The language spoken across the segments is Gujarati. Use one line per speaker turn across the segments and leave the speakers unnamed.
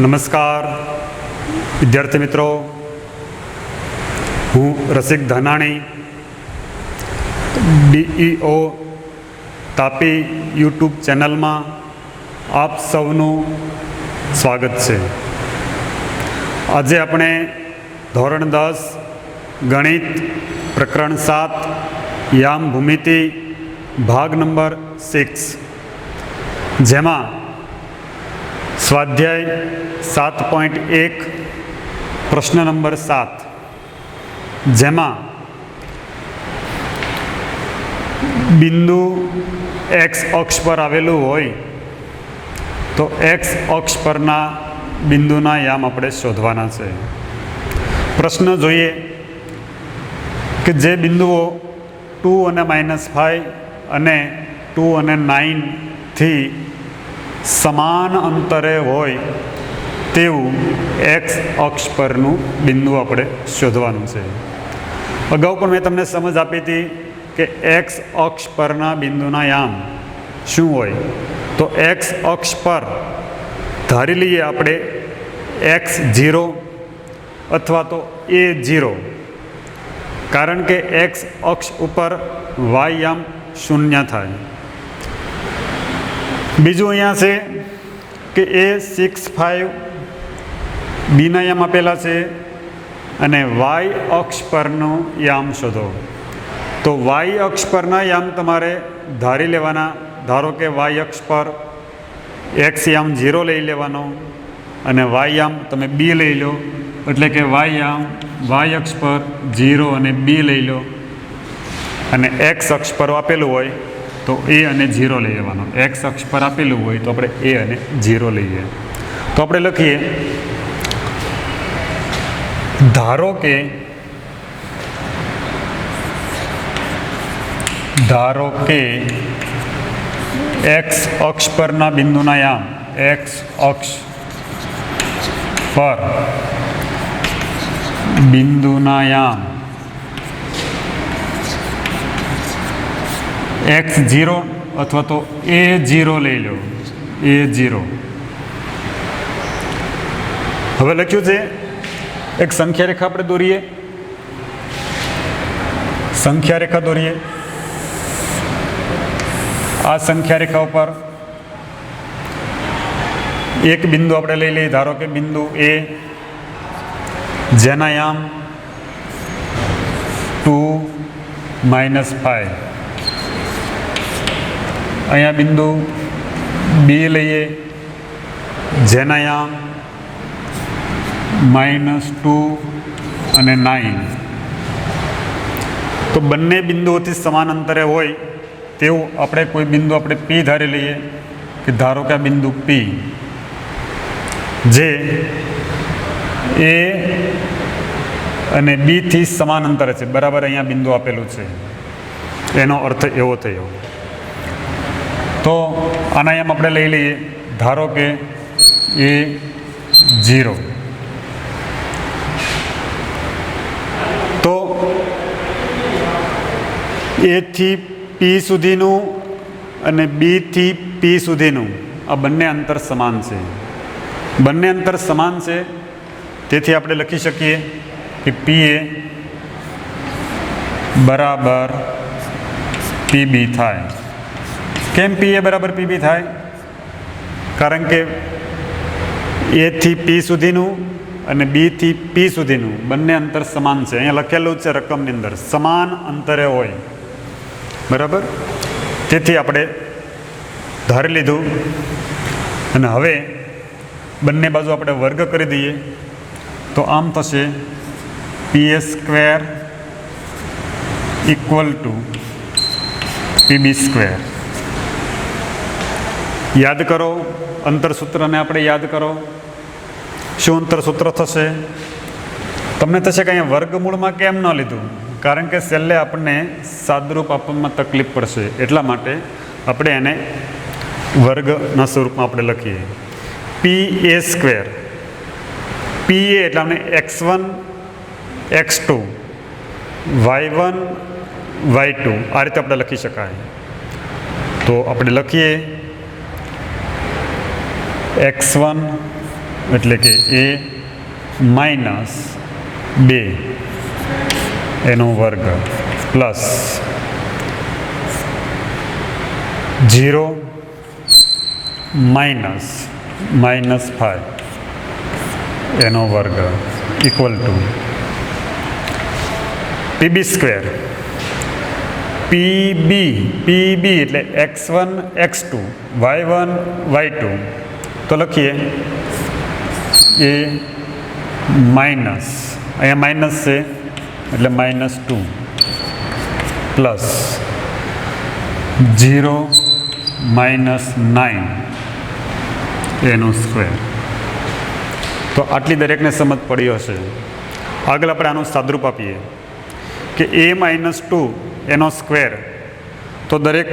નમસ્કાર વિદ્યાર્થી મિત્રો, હું રસિક ધાનાણી ડીઈઓ તાપી યુટ્યુબ ચેનલમાં આપ સૌનું સ્વાગત છે। આજે આપણે ધોરણ 10 ગણિત પ્રકરણ 7 યામ ભૂમિતિ ભાગ નંબર 6 જેમાં સ્વાધ્યાય 7.1 પ્રશ્ન નંબર 7 જેમાં બિંદુ એક્સ અક્ષ પર આવેલું હોય તો એક્સ અક્ષ પરના બિંદુના યામ આપણે શોધવાના છે। પ્રશ્ન જોઈએ કે જે બિંદુઓ 2 અને -5 અને 2 અને 9 થી સમાન અંતરે હોય તેવું એક્સ અક્ષ પરનું બિંદુ આપણે શોધવાનું છે। અગાઉ પણ મેં તમને સમજ આપી હતી કે એક્સ અક્ષ પરના બિંદુના યામ શું હોય। તો એક્સ અક્ષ પર ધારી લઈએ આપણે x0 અથવા તો a0, કારણ કે એક્સ અક્ષ ઉપર y યામ શૂન્ય થાય। બીજું અહીંયા છે કે a65 બીના યામ આપેલા છે અને વાય અક્ષ પરનું યામ શોધો। તો વાય અક્ષ પરના યામ તમારે ધારી લેવાના। ધારો કે વાય અક્ષ પર એક્સ યામ 0 લઈ લેવાનો અને વાય યામ તમે બી લઈ લો, એટલે કે વાય અક્ષ પર 0 અને બી લઈ લો અને એક્સ અક્ષ પર આપેલું હોય તો એ અને 0 લઈ લેવાનો। એક્સ અક્ષ પર આપેલું હોય તો આપણે એ અને 0 લઈએ। તો આપણે લખીએ, ધારો કે એક્સ અક્ષ પરના બિંદુના યામ એક્સ અક્ષ પર બિંદુના યામ x0 અથવા તો a0 લઈ લો, a0। હવે લખ્યું છે એક સંખ્યા રેખા આપણે દોરીએ। સંખ્યા રેખા દોરીએ। આ સંખ્યા રેખા ઉપર એક બિંદુ આપણે લઈ લઈએ। ધારો કે બિંદુ એ જેના યામ 2 -5। અહીંયા બિંદુ બી લઈએ જેના યામ -2 અને 9। તો બંને બિંદુઓથી સમાન અંતરે હોય તેવું આપણે કોઈ બિંદુ આપણે પી ધારી લઈએ કે ધારો કે આ બિંદુ પી જે એ અને બીથી સમાન અંતરે છે, બરાબર અહીંયા બિંદુ આપેલું છે, એનો અર્થ એવો થયો। તો આના એમ આપણે લઈ લઈએ, ધારો કે a0। તો એ થી પી સુધીનું અને બી થી પી સુધીનું આ બંને અંતર સમાન છે। બંને અંતર સમાન છે તેથી આપણે લખી શકીએ કે પી એ બરાબર પીબી થાય। કેમ પી એ બરાબર પીબી થાય? કારણ કે એ થી પી સુધીનું અને બી થી પી સુધીનું બંને અંતર સમાન છે। અહીંયા લખેલું છે રકમની અંદર સમાન અંતરે હોય, બરાબર। તેથી આપણે ધારી લીધું અને હવે બંને બાજુ આપણે વર્ગ કરી દઈએ તો આમ થશે pa² = pb²। યાદ કરો અંતર સૂત્રને આપણે યાદ કરો। શું અંતર સૂત્ર થશે? તમને થશે કે અહીંયા વર્ગમૂળમાં કેમ ન લીધું? કારણ કે છેલ્લે આપણને સાદરૂપ આપવામાં તકલીફ પડશે, એટલા માટે આપણે એને વર્ગના સ્વરૂપમાં આપણે લખીએ pa²। પી એ એટલે આપણે x1 x2 y1 y2 આ રીતે આપણે લખી શકાય। તો આપણે લખીએ x1 એટલે કે એ માઇનસ 2 એનો વર્ગ પ્લસ 0 માઇનસ -5 એનો વર્ગ equal to PB square. PB એટલે x1 x2 y1 y2 તો લખીએ એ માઇનસ, અહીંયા માઇનસ છે એટલે -2 પ્લસ 0 -9 એનો સ્ક્વેર. તો આટલી દરેકને સમજ પડી હશે. આગળ આપણે આનું સાદરૂપ આપીએ કે a-2 એનો સ્ક્વેર. તો દરેક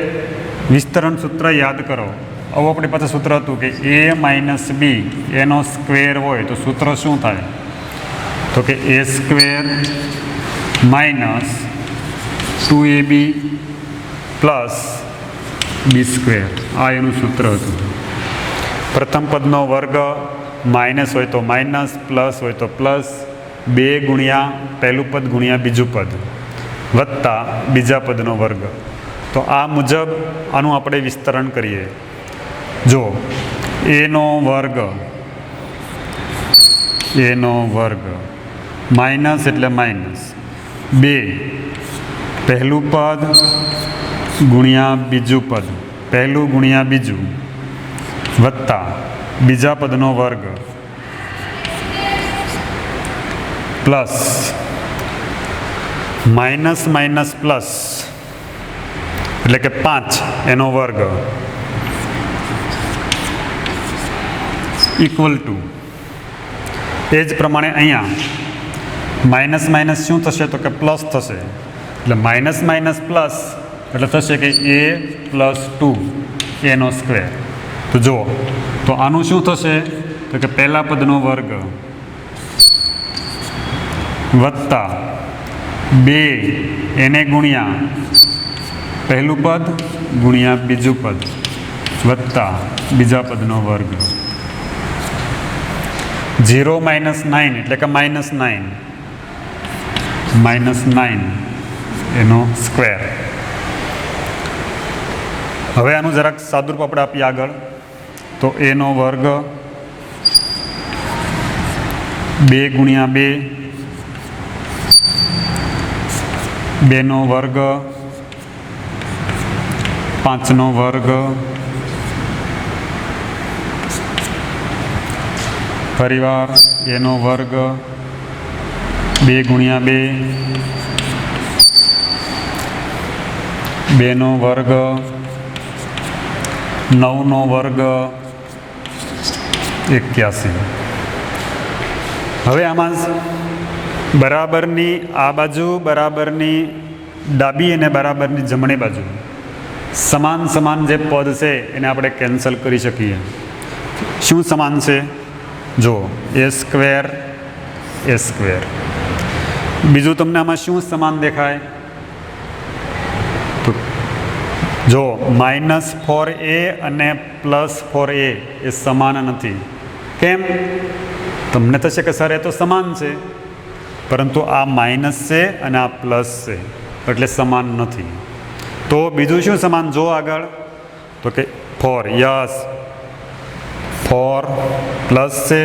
વિસ્તરણ સૂત્ર યાદ કરો. આવું આપણી પાસે સૂત્ર હતું કે a-b એનો સ્ક્વેર હોય તો સૂત્ર શું થાય? તો કે a square minus 2ab plus b square. આ એનું સૂત્ર હતું. પ્રથમ પદનો વર્ગ માઇનસ હોય તો માઇનસ, પ્લસ હોય તો પ્લસ, 2 ગુણ્યા પહેલું પદ ગુણ્યા બીજું પદ વત્તા બીજા પદનો વર્ગ. તો આ મુજબ આનું આપણે વિસ્તરણ કરીએ. જો એનો વર્ગ માઇનસ એટલે માઇનસ 2 પહેલું પદ ગુણ્યા બીજું પદ, પહેલું ગુણ્યા બીજું વત્તા બીજા પદનો વર્ગ પ્લસ માઇનસ માઇનસ પ્લસ એટલે કે 5 એનો વર્ગ ઇક્વલ ટુ. એ જ પ્રમાણે અહીંયા માઇનસ માઇનસ શું થશે? તો કે પ્લસ થશે. એટલે માઇનસ માઇનસ પ્લસ એટલે થશે કે a પ્લસ 2 એનો સ્ક્વેર. તો જુઓ, તો આનું શું થશે? તો કે પહેલા પદનો વર્ગ વત્તા 2 એને ગુણ્યા પહેલું પદ ગુણ્યા બીજું પદ વત્તા બીજા પદનો વર્ગ. 0 -9 એટલે કે -9 એનો સ્ક્વેર. હવે આનું જરાક સાદુરૂપ આપણે આપીએ આગળ. તો એનો વર્ગ 2 ગુણ્યા 2 નો વર્ગ 5 નો વર્ગ ફરીવાર એનો વર્ગ 2 ગુણ્યા 2 નો વર્ગ 9 નો વર્ગ 81. હવે આમાં બરાબરની આ બાજુ, બરાબરની ડાબી અને બરાબરની જમણી બાજુ સમાન સમાન જે પદ છે એને આપણે કેન્સલ કરી શકીએ. શું સમાન છે? જો a સ્ક્વેર a સ્ક્વેર. બીજું તમને આમાં શું સમાન દેખાય? તો જો -4a અને +4a એ સમાન નથી. કેમ? તમને થશે કે સર એ તો સમાન છે, પરંતુ આ માઇનસ છે અને આ પ્લસ છે એટલે સમાન નથી. તો બીજું શું સમાન? જો આગળ તો કે 4. યસ, 4 પ્લસ છે,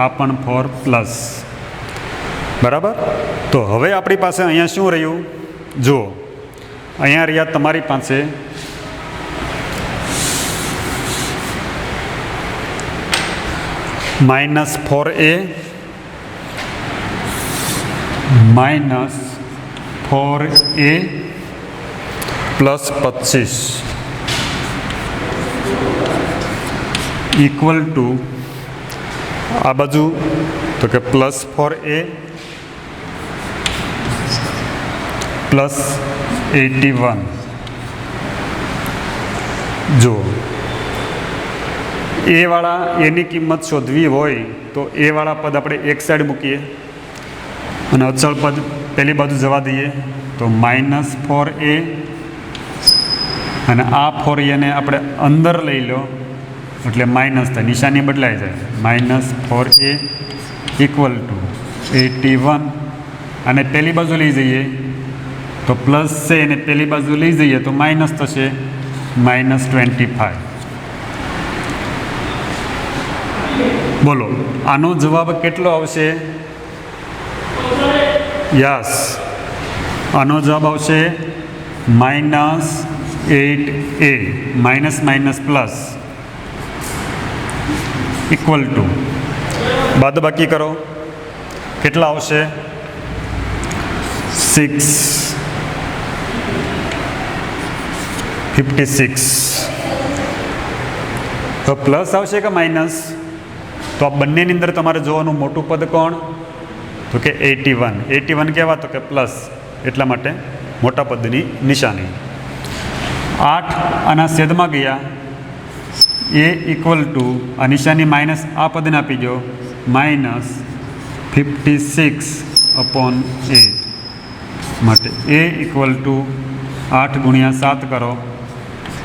આ પણ 4 પ્લસ. બરાબર. તો હવે આપણી પાસે અહીંયા શું રહ્યું? જો અહીંયા રહ્યા તમારી પાસે -4a પ્લસ 25 ઇક્વલ ટુ આ બાજુ તો કે +4a પ્લસ 81. જો એ વાળા એની કિંમત શોધવી હોય તો એ વાળા પદ આપણે એક સાઈડ મૂકીએ અને અચળ પદ પેલી બાજુ જવા દઈએ. તો -4a અને આ 4a ને આપણે અંદર લઈ લો એટલે માઇનસ થાય, નિશાની બદલાઈ જાય, -4a ઇક્વલ ટુ 81, અને પેલી બાજુ લઈ જઈએ તો પ્લસ છે, અને પેલી બાજુ લઈ જઈએ તો માઇનસ થશે, -25. બોલો આનો જવાબ કેટલો આવશે? યસ, આનો જવાબ આવશે -8a, minus minus plus equal to, બાદબાકી કરો, કેટલા આવશે? 656. તો પ્લસ આવશે કે માઇનસ? તો આ બંનેની અંદર તમારે જોવાનું મોટું પદ કોણ? તો કે 81. 81 કહેવા તો કે પ્લસ, એટલા માટે મોટા પદની નિશાની. 8 આના છેદમાં ગયા, એ ઇક્વલ ટુ, આ નિશાની માઇનસ આ પદને આપી દો, -56/8, માટે એ ઇક્વલ ટુ 8 ગુણ્યા 7 કરો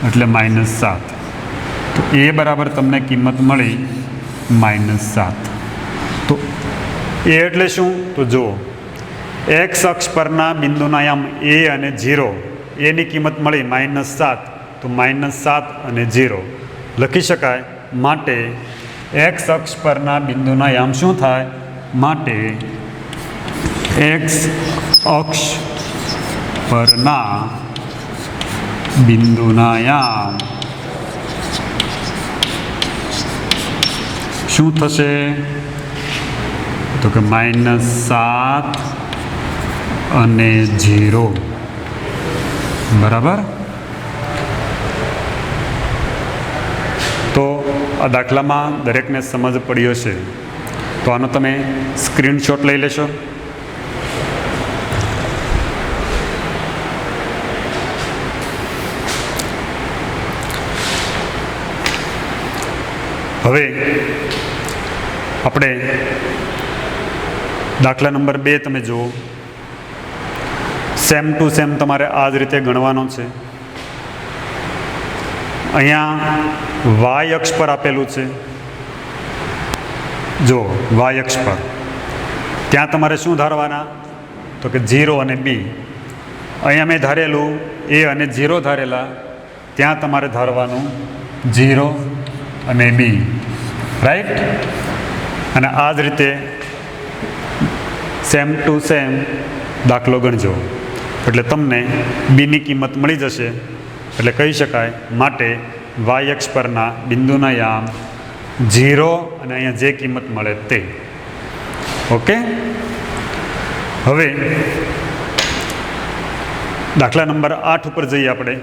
એટલે -7. તો એ બરાબર તમને કિંમત મળી -7. તો એ એટલે શું? તો જુઓ, એક્સ અક્ષ પરના બિંદુના આયામ એ અને 0, એની કિંમત મળી -7, તો -7 અને 0 લખી શકાય. માટે એક્સ અક્ષ પરના બિંદુના આયામ શું થાય? માટે એક્સ અક્ષ પરના બિંદુના આયામ શું થશે? તો કે -7 અને 0. બરાબર. તો આ દાખલામાં દરેકને સમજ પડી હશે, તો આનો તમે સ્ક્રીનશોટ લઈ લેશો. હવે આપણે દાખલા નંબર 2 તમે જુઓ. સેમ ટુ સેમ તમારે આ જ રીતે ગણવાનો છે. અહીંયા વાય અક્ષ પર આપેલું છે, જો વાય અક્ષ પર, ત્યાં તમારે શું ધારવાના? તો કે 0 અને બી. અહીંયા મેં ધારેલું એ અને 0 ધારેલા, ત્યાં તમારે ધારવાનું 0 અને બી, રાઈટ. અને આ જ રીતે સેમ ટુ સેમ દાખલો ગણજો એટલે તમને બીની કિંમત મળી જશે. એટલે કહી શકાય, માટે વાય અક્ષ પરના બિંદુના યામ 0 અને અહીંયા જે કિંમત મળે તે. ઓકે. હવે દાખલા નંબર 8 ઉપર જઈએ આપણે.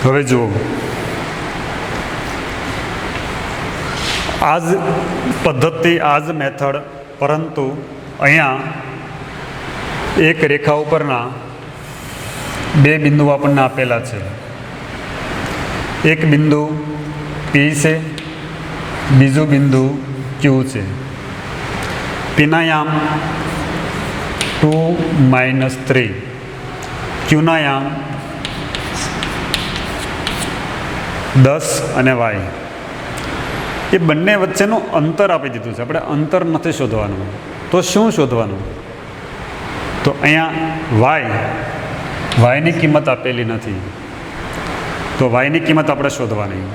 હવે જુઓ, આ જ પદ્ધતિ, આ જ મેથડ, પરંતુ અહીંયા એક રેખા ઉપરના બે બિંદુ આપણને આપેલા છે. એક બિંદુ પી છે, બીજું બિંદુ ક્યુ છે. પીના યામ 2 - 3, ક્યુના યામ 10 અને વાય. એ બંને વચ્ચેનું અંતર આપી દીધું છે. આપણે અંતર નથી શોધવાનું, તો શું શોધવાનું? તો અહીંયા વાયની કિંમત આપેલી નથી, તો વાયની કિંમત આપણે શોધવાની.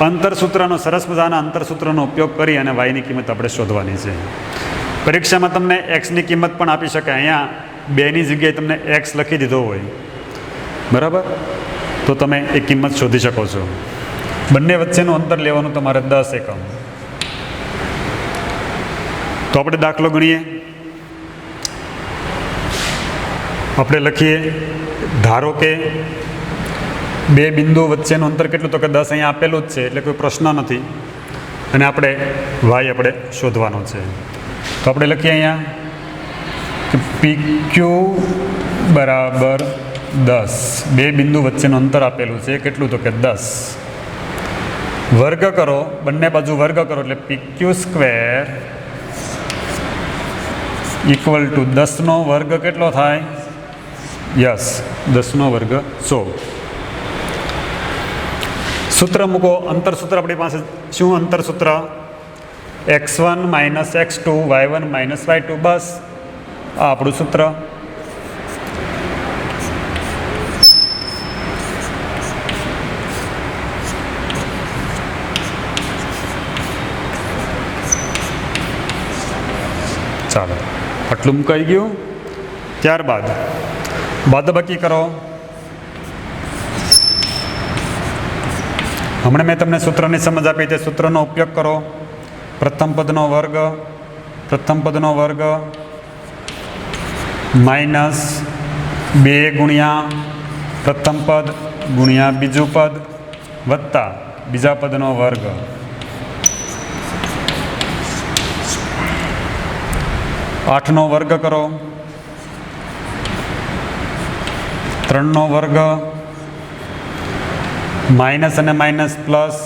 અંતરસૂત્રનો, સરસ મજાના અંતરસૂત્રનો ઉપયોગ કરી અને વાયની કિંમત આપણે શોધવાની છે. પરીક્ષામાં તમને એક્સની કિંમત પણ આપી શકે. અહીંયા 2ની જગ્યાએ તમને એક્સ લખી દીધો હોય, બરાબર, તો તમે એ કિંમત શોધી શકો છો. બંને વચ્ચેનું અંતર લેવાનું તમારે 10 એકમ. તો આપણે દાખલો ગણીએ. આપણે લખીએ, ધારો કે બે બિંદુ વચ્ચેનું અંતર કેટલું? તો કે 10 અહીંયા આપેલું જ છે, એટલે કોઈ પ્રશ્ન નથી. અને આપણે વાય આપણે શોધવાનો છે. તો આપણે લખીએ અહીંયા કે PQ બરાબર 10. બે બિંદુ વચ્ચેનું અંતર આપેલું છે, કેટલું? તો કે 10. વર્ગ કરો, બંને બાજુ વર્ગ કરો એટલે PQ સ્ક્વેર ઇક્વલ ટુ 10નો વર્ગ કેટલો થાય? યસ, 10નો વર્ગ 100. સૂત્ર મૂકો. અંતર સૂત્ર આપણી પાસે શું? અંતર સૂત્ર x1 minus x2 y1 minus y2. બસ આ આપણું સૂત્ર. ચાલો, આટલું મુકાઈ ગયું. ત્યારબાદ બાદબાકી કરો. હમણાં મેં તમને સૂત્રની સમજ આપી તે સૂત્રનો ઉપયોગ કરો. પ્રથમ પદનો વર્ગ માઇનસ 2 ગુણ્યા પ્રથમ પદ ગુણ્યા બીજું પદ વત્તા બીજા પદનો વર્ગ. 8નો વર્ગ કરો, 3નો વર્ગ માઇનસ અને minus plus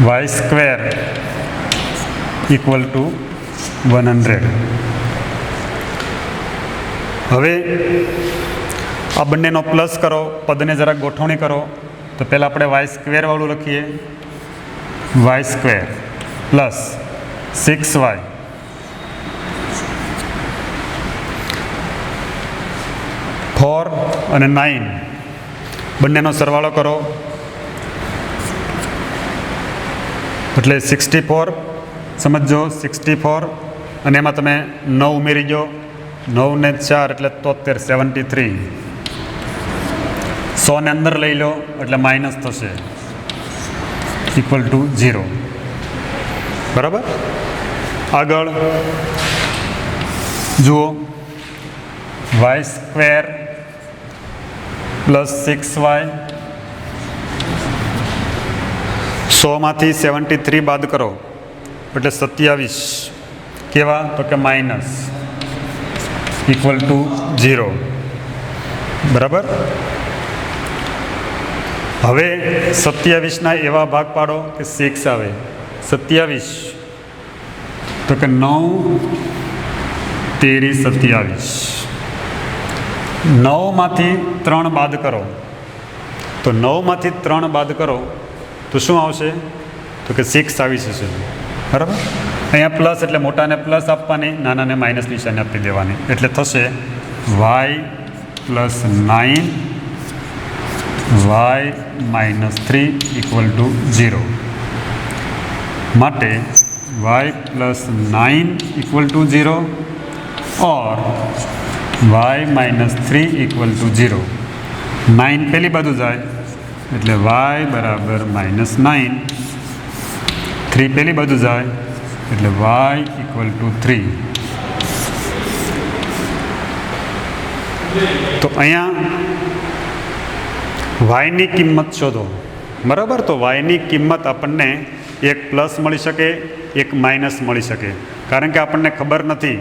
y square equal to 100. હવે આ બંનેનો પ્લસ કરો, પદને જરાક ગોઠવણી કરો. તો પહેલાં આપણે વાય સ્ક્વેર વાળું લખીએ. Y square plus 6y four અને 9 બંનેનો સરવાળો કરો એટલે 64. સમજો 64 અને એમાં તમે 9 ઉમેરી ગયો. 9 ને 4 એટલે 73. 100 ને અંદર લઈ લો એટલે માઇનસ થશે ઇક્વલ ટુ 0. બરાબર. આગળ જુઓ. વાય સ્ક્વેર પ્લસ 6y 100માંથી 73 બાદ કરો એટલે 27. કેવા? તો કે માઇનસ ઇક્વલ ટુ 0. બરાબર. હવે 27ના એવા ભાગ પાડો કે 6 આવે. 27 તો કે 9 તેરી 27. 9માંથી 3 બાદ કરો. તો 9માંથી 3 બાદ કરો તો શું આવશે? તો કે 6 આવી જશે. બરાબર. અહીંયા પ્લસ એટલે મોટાને પ્લસ આપવાની, નાનાને માઇનસ નિશાની આપી દેવાની. એટલે થશે y plus 9 y minus 3 equal to 0. માટે y प्लस 9 इक्वल टू 0 और y माइनस 3 इक्वल टू 0. 9 पहली बाजू जाए એટલે y बराबर -9. 3 पहली बाजू जाए એટલે y इक्वल टू 3. तो અહીંયા y ની કિંમત શોધો. બરાબર. તો y ની કિંમત આપણને એક પ્લસ મળી શકે, એક માઇનસ મળી શકે. કારણ કે આપણને ખબર નથી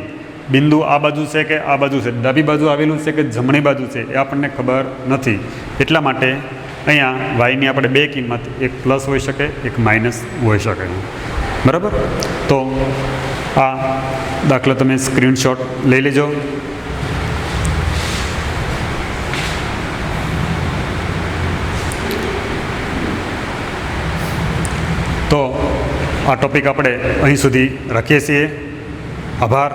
બિંદુ આ બાજુ છે કે આ બાજુ છે, ડાબી બાજુ આવેલું છે કે જમણી બાજુ છે, એ આપણને ખબર નથી. એટલા માટે અહીંયા વાયની આપણે બે કિંમત, એક પ્લસ હોઈ શકે, એક માઇનસ હોઈ શકે. બરાબર. તો આ દાખલો તમે સ્ક્રીનશોટ લઈ લેજો. તો આ ટૉપિક આપણે અહીં સુધી રાખીએ છીએ. આભાર.